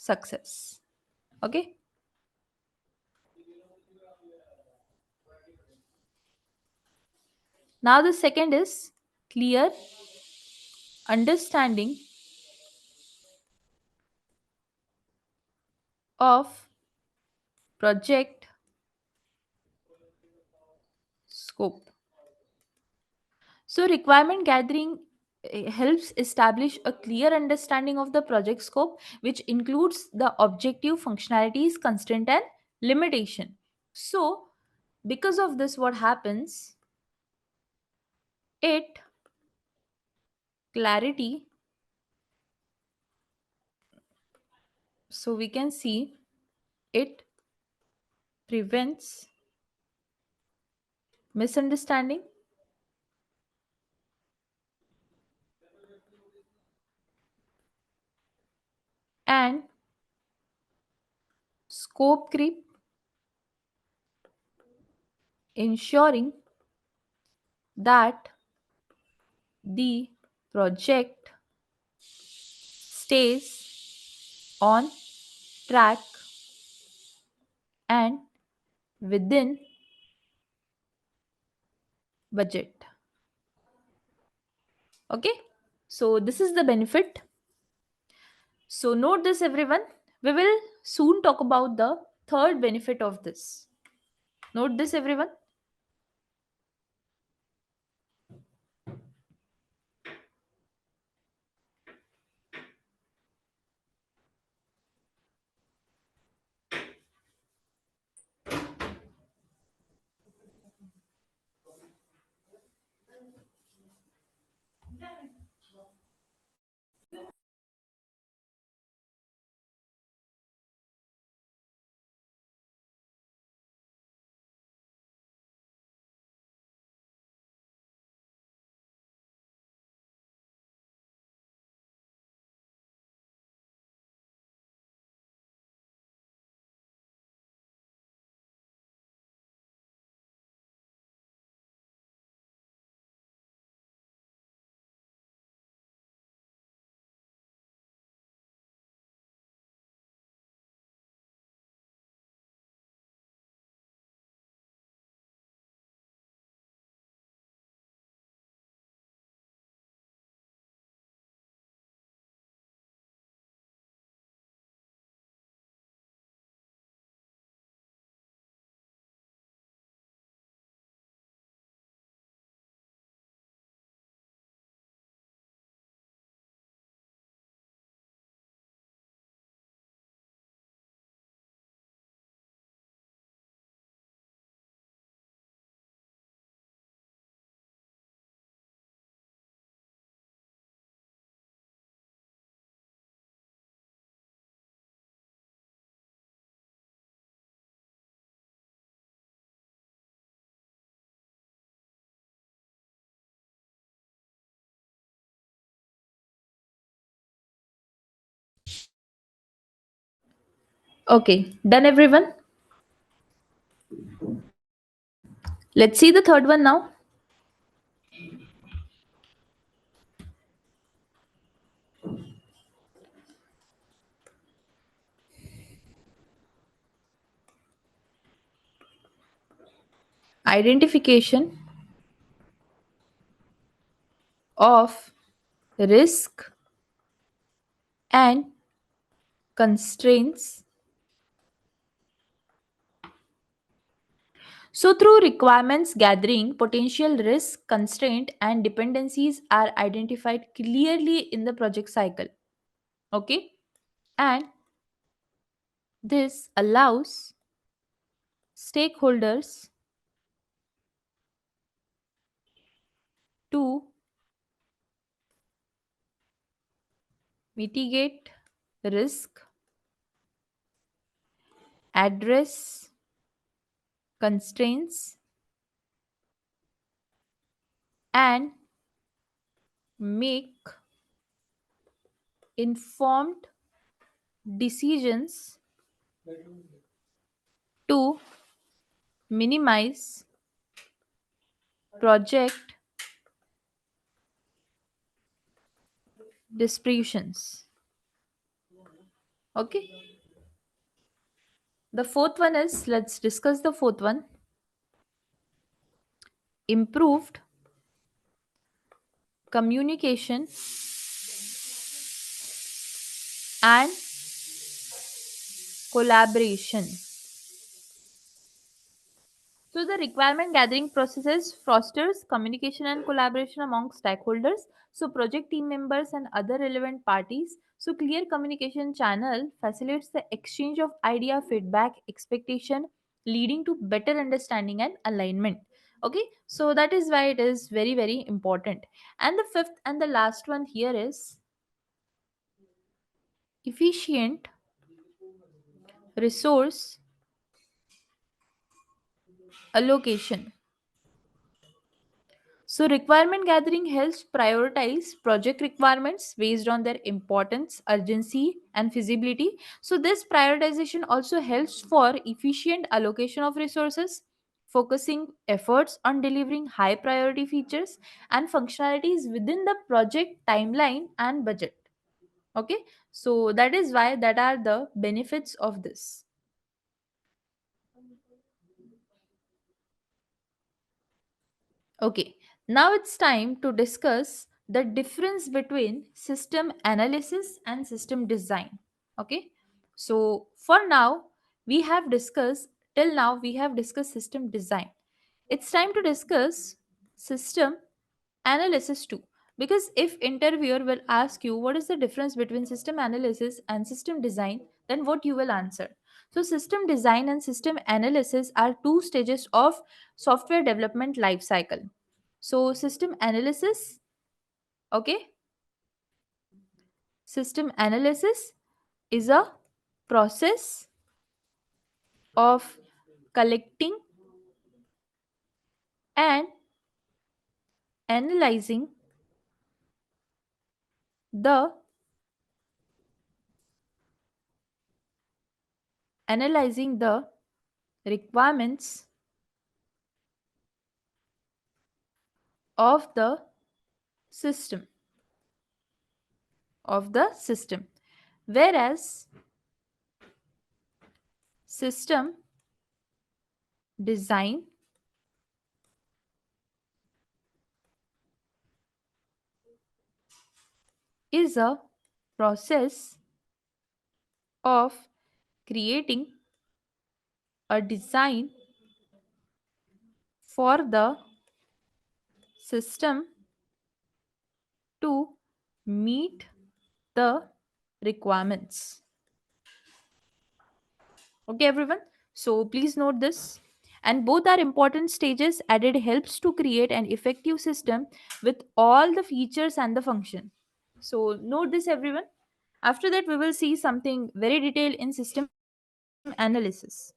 success. Okay. Now the second is clear understanding of project scope. So requirement gathering helps establish a clear understanding of the project scope, which includes the objective, functionalities, constraint, and limitation. So because of this, what happens? It clarity. So we can see it prevents misunderstanding and scope creep, ensuring that the project stays on track and within budget. Okay, so this is the benefit. So note this, everyone. We will soon talk about the third benefit of this. Note this, everyone. Okay, done, everyone. Let's see the third one now. Identification of risk and constraints. So, through requirements gathering, potential risk, constraint, and dependencies are identified clearly in the project cycle. Okay, and this allows stakeholders to mitigate risk, address constraints, and make informed decisions to minimize project disruptions. Okay. The fourth one is, let's discuss the fourth one: improved communication and collaboration. So the requirement gathering processes fosters communication and collaboration among stakeholders, so project team members and other relevant parties. So clear communication channel facilitates the exchange of idea, feedback, expectation, leading to better understanding and alignment. Okay, so that is why it is very very important. And the fifth and the last one here is efficient resource allocation. So, requirement gathering helps prioritize project requirements based on their importance, urgency, and feasibility. So, this prioritization also helps for efficient allocation of resources, focusing efforts on delivering high priority features and functionalities within the project timeline and budget. Okay, so that is why that are the benefits of this. Okay, now it's time to discuss the difference between system analysis and system design. Okay, so for now, we have discussed, till now, we have discussed system design. It's time to discuss system analysis too. Because if interviewer will ask you what is the difference between system analysis and system design, then what you will answer? So system design and system analysis are two stages of software development life cycle. So system analysis, okay, system analysis is a process of collecting and analyzing the the requirements of the system system, whereas system design is a process of creating a design for the system to meet the requirements. Okay, everyone. So please note this. And both are important stages, and it helps to create an effective system with all the features and the function. So note this, everyone. After that, we will see something very detailed in system analysis.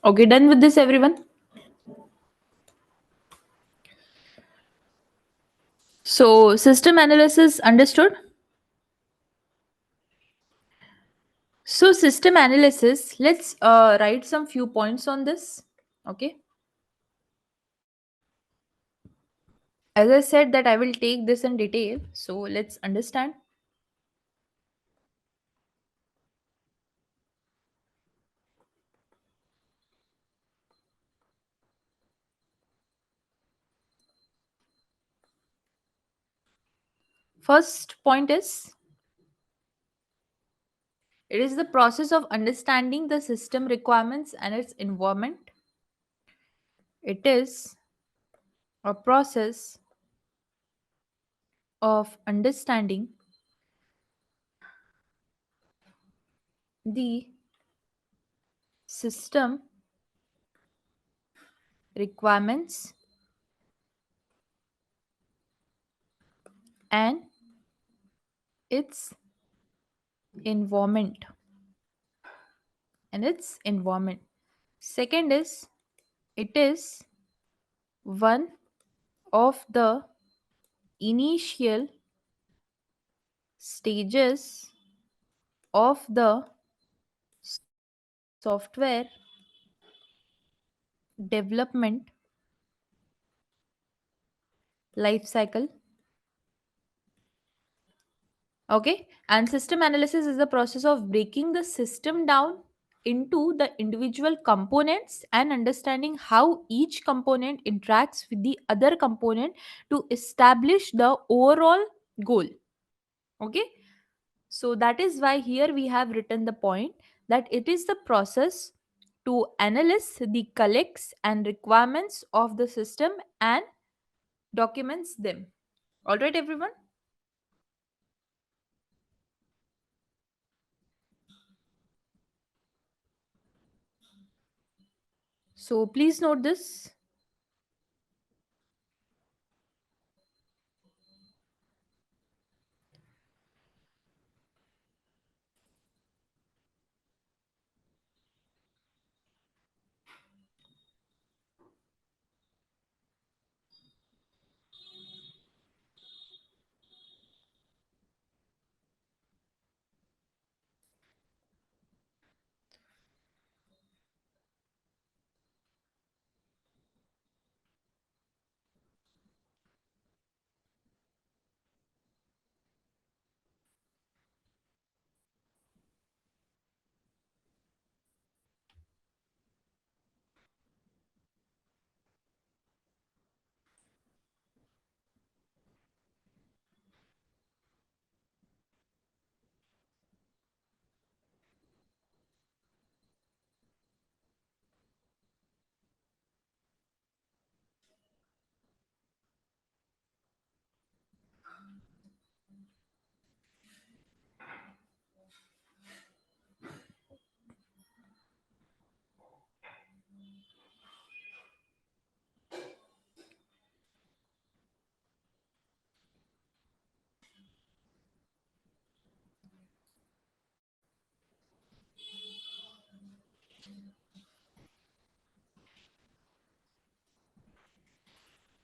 Okay, done with this, everyone? So, system analysis understood? So, system analysis, let's write some few points on this. Okay. As I said that I will take this in detail. So, let's understand. First point is it is the process of understanding the system requirements and its environment. It is a process of understanding the system requirements and its environment and its environment. Second is it is one of the initial stages of the software development life cycle. Okay, and system analysis is the process of breaking the system down into the individual components and understanding how each component interacts with the other component to establish the overall goal. Okay, so that is why here we have written the point that it is the process to analyze the collects and requirements of the system and documents them. All right, everyone. So please note this.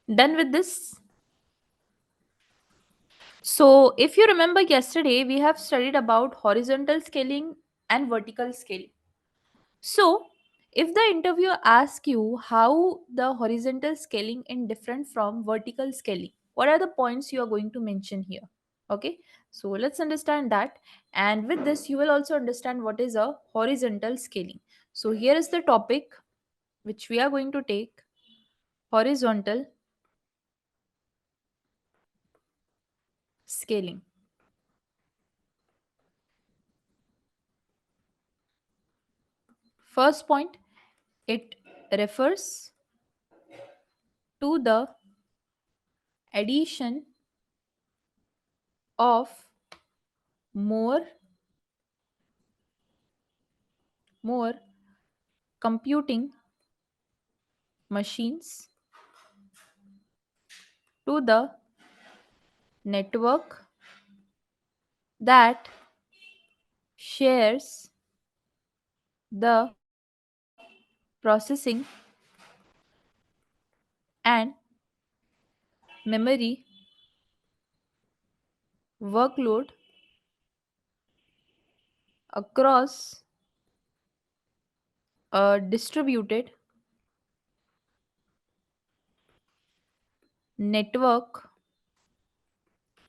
Done with this. So, if you remember yesterday, we have studied about horizontal scaling and vertical scaling. So, if the interviewer asks you how the horizontal scaling is different from vertical scaling, what are the points you are going to mention here? Okay, so let's understand that. And with this, you will also understand what is a horizontal scaling. So, here is the topic which we are going to take: horizontal scaling. First point, it refers to the addition of more more computing machines to the network that shares the processing, and memory workload across a distributed network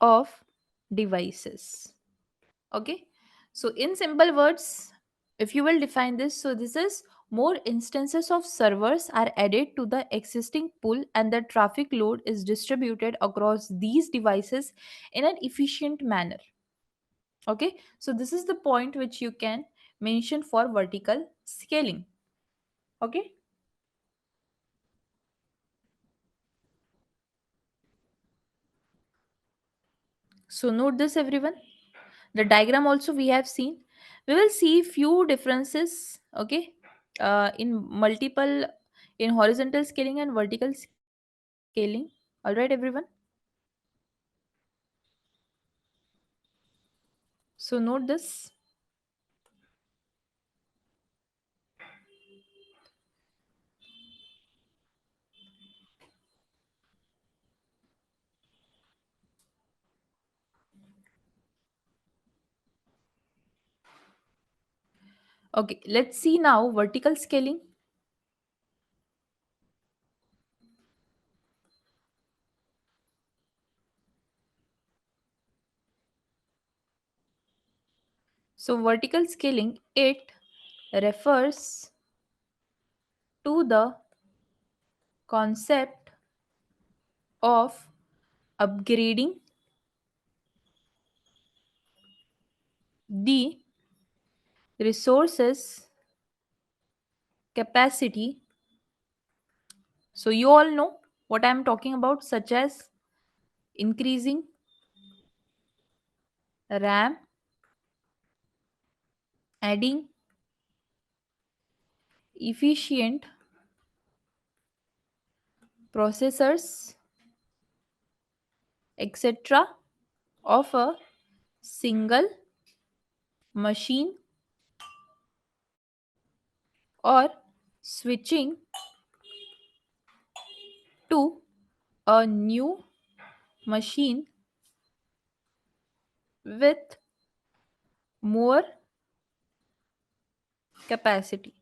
of devices. Okay, so in simple words, if you will define this, so this is more instances of servers are added to the existing pool and the traffic load is distributed across these devices in an efficient manner. Okay, so this is the point which you can mention for vertical scaling. Okay, so note this everyone. The diagram also we have seen. We will see few differences. Okay, in multiple, in horizontal scaling and vertical scaling. All right everyone. So note this. Okay, let's see now vertical scaling. So vertical scaling, it refers to the concept of upgrading the resources capacity. So you all know what I'm talking about, such as increasing RAM, adding efficient processors, etc. of a single machine, or switching to a new machine with more capacity.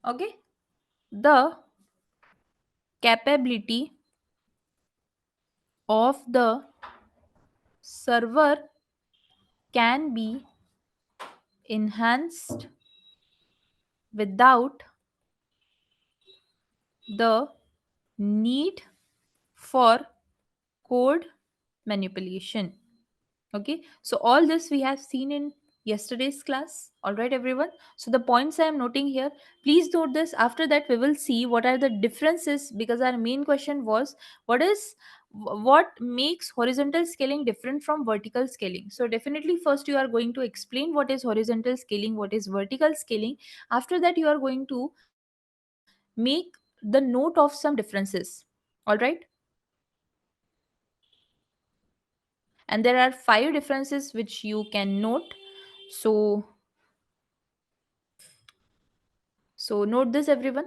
Okay, the capability of the server can be enhanced without the need for code manipulation. Okay, so all this we have seen in yesterday's class. All right everyone, so the points I am noting here, please note this. After that we will see what are the differences, because our main question was what makes horizontal scaling different from vertical scaling. So definitely first you are going to explain what is horizontal scaling, what is vertical scaling. After that you are going to make the note of some differences. All right, and there are five differences which you can note. So note this everyone.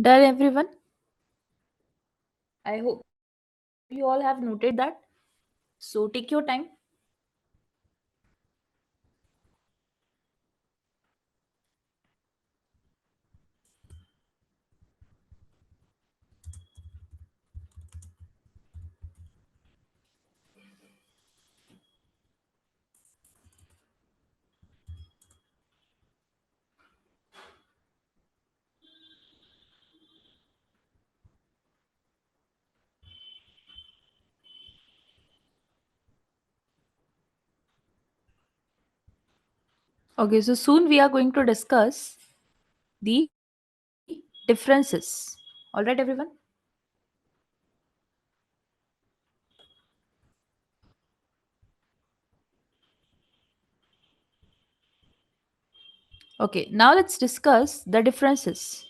Done, everyone? I hope you all have noted that. So take your time. Okay, so soon we are going to discuss the differences. All right, everyone? Okay, now let's discuss the differences.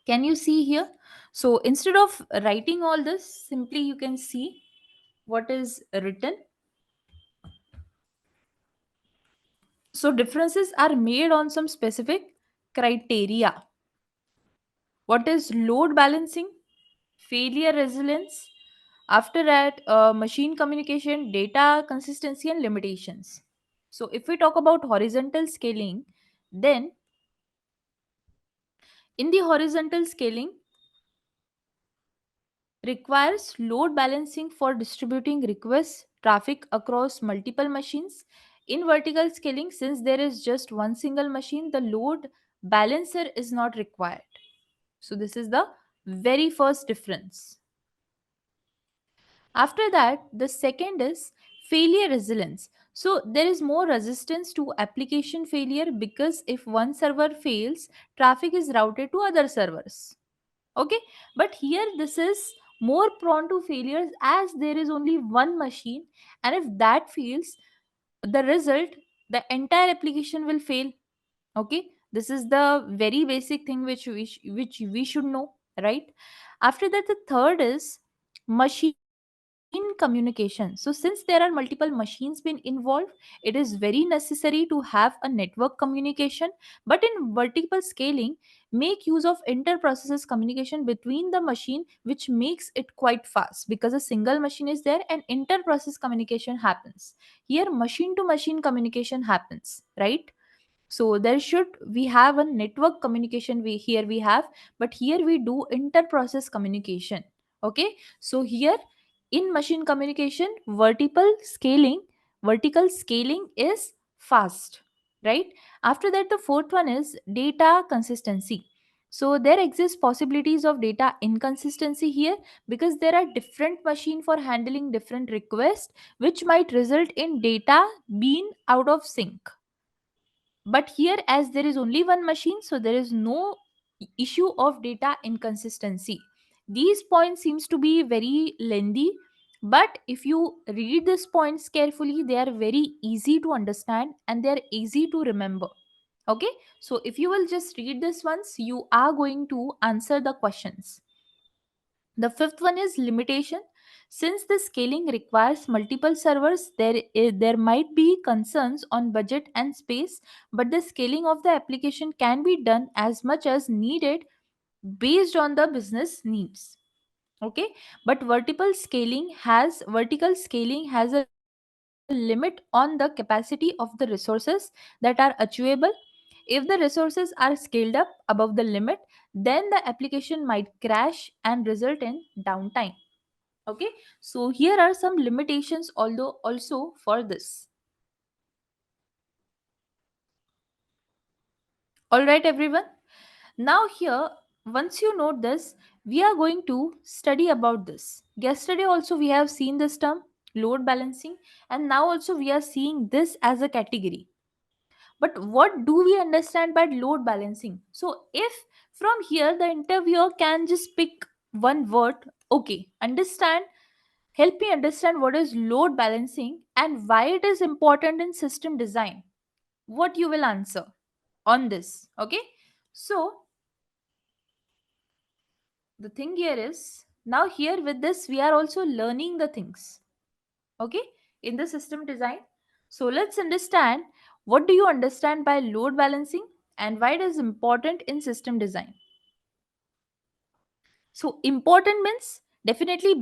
Can you see here? So instead of writing all this, simply you can see what is written. So differences are made on some specific criteria. What is load balancing? Failure resilience. After that, machine communication, data consistency, and limitations. So if we talk about horizontal scaling, then in the horizontal scaling requires load balancing for distributing requests traffic across multiple machines. In vertical scaling, since there is just one single machine, the load balancer is not required. So this is the very first difference. After that, the second is failure resilience. So there is more resistance to application failure because if one server fails, traffic is routed to other servers. Okay, but here this is more prone to failures as there is only one machine, and if that fails, the result, the entire application will fail. Okay, this is the very basic thing which we should know, right? After that, the third is machine communication. So since there are multiple machines being involved, it is very necessary to have a network communication. But in vertical scaling, make use of inter-processes communication between the machine, which makes it quite fast because a single machine is there and inter-process communication happens. Here machine to machine communication happens, right? So there should we have a network communication we here we have, but here we do inter process communication. Okay, so here in machine communication, vertical scaling is fast, right? After that, the fourth one is data consistency. So there exists possibilities of data inconsistency here because there are different machine for handling different requests, which might result in data being out of sync. But here, as there is only one machine, so there is no issue of data inconsistency. These points seems to be very lengthy, but if you read these points carefully, they are very easy to understand and they are easy to remember. Okay, so if you will just read this once, you are going to answer the questions. The fifth one is limitation. Since the scaling requires multiple servers, there might be concerns on budget and space, but the scaling of the application can be done as much as needed based on the business needs. Okay, but vertical scaling has a limit on the capacity of the resources that are achievable. If the resources are scaled up above the limit, then the application might crash and result in downtime. Okay, so here are some limitations although also for this. All right, everyone, now here, once you note this, we are going to study about this. Yesterday also we have seen this term load balancing, and now also we are seeing this as a category. But what do we understand by load balancing? So if from here the interviewer can just pick one word, okay, understand, help me understand what is load balancing and why it is important in system design. What you will answer on this? Okay, so the thing here is, now here with this we are also learning the things, okay, in the system design. So let's understand, what do you understand by load balancing and why it is important in system design? So important means definitely